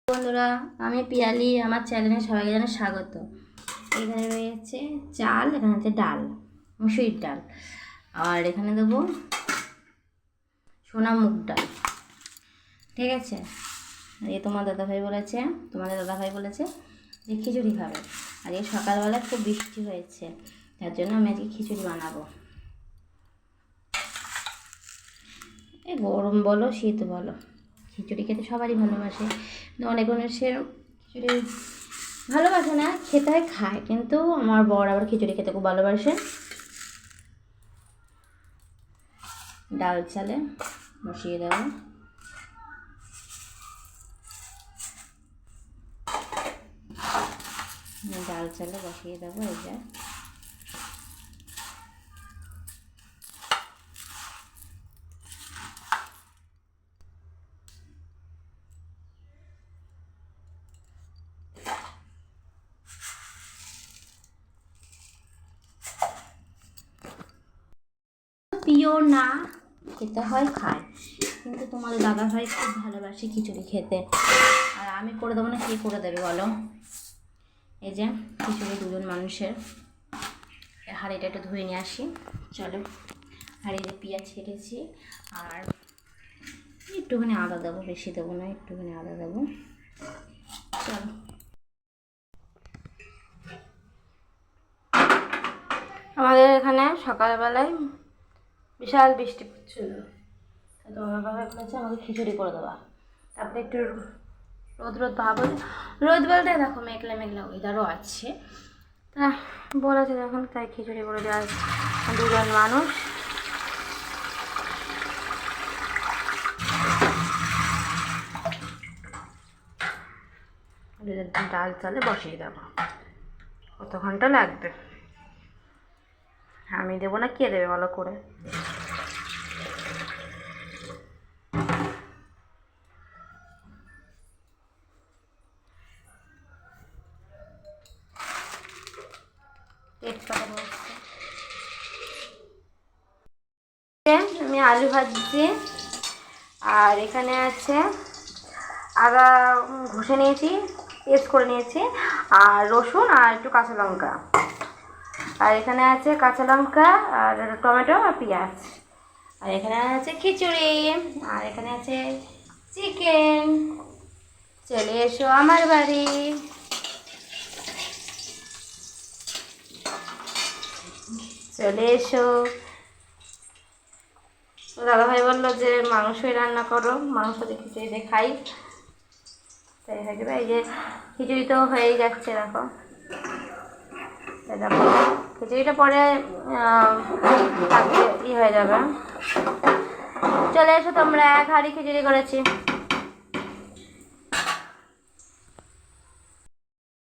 বন্ধুরা, আমি পিয়ালি, আমার চ্যানেলে সবাইকে জানাই স্বাগত। এখানে রয়েছে চাল, এখানে আছে ডাল, মুসুরির ডাল, আর এখানে দেবো সোনা মুগ ডাল। ঠিক আছে, তোমাদের দাদাভাই বলেছে যে খিচুড়ি খাবে। আজকে সকালবেলা খুব বৃষ্টি হয়েছে, তার জন্য আমি আজকে খিচুড়ি বানাবো। এই গরম বলো শীত বলো, খিচুড়ি খেতে সবারই ভালোবাসে, কিন্তু অনেক মানুষের খিচুড়ি ভালোবাসে না, খেতে হয় খায়, কিন্তু আমার বর আবার খিচুড়ি খেতে খুব ভালোবাসে। ডাল চালে বসিয়ে দেবো। ডাল চালে বসিয়ে দেবো। এই যে পিওর না, খেতে হয় খায়, কিন্তু তোমাদের দাদাভাই খুব ভালোবাসে খিচুড়ি খেতে, আর আমি করে দেবো না, কে করে দেবে বলো? এই যে খিচুড়ি দুজন মানুষের, হাঁড়িটা একটু ধুয়ে নিয়ে আসি। চলো, হাঁড়িতে পেঁয়াজ কেটেছি, আর একটুখানি আদা দেবো, বেশি দেবো না, একটুখানি আদা দেবো। চলো, আমাদের এখানে সকালবেলায় বিশাল বৃষ্টি পড়ছিল, তো আমার বাবা বলেছে আমাকে খিচুড়ি করে দেওয়া। তারপরে একটু রোদ ভাব, রোদ বলতে দেখো মেঘলা মেঘলা ওয়েদারও আছে, তা বলেছে যখন তাই খিচুড়ি করে দেওয়া। দুজন মানুষ, ডাল চালে বসিয়ে দেবো। কত ঘন্টা লাগবে? আমি দেবো না, কে দেবে ভালো করে? আমি আলু ভাজছি, আর এখানে আছে আদা ঘষে নিয়েছি, পেস্ট করে নিয়েছি, আর রসুন আর একটু কাঁচা লঙ্কা, আর এখানে আছে কাঁচা লঙ্কা আর টমেটো আর পেঁয়াজ, আর এখানে আছে খিচুড়ি, আর এখানে আছে চিকেন। চলে এসো আমার বাড়ি। চলে এসো। দাদাভাই বললো যে মাংসই রান্না করো, মাংস দিয়ে খিচুড়ি দিয়ে খাই, তাই হয়ে যাবে। এই যে খিচুড়ি তো হয়েই যাচ্ছে, দেখো দেখো, খিচুড়িটা পরে হয়ে যাবে। চলে এসো তোমরা, এক হাঁড়ি খিচুড়ি করেছি।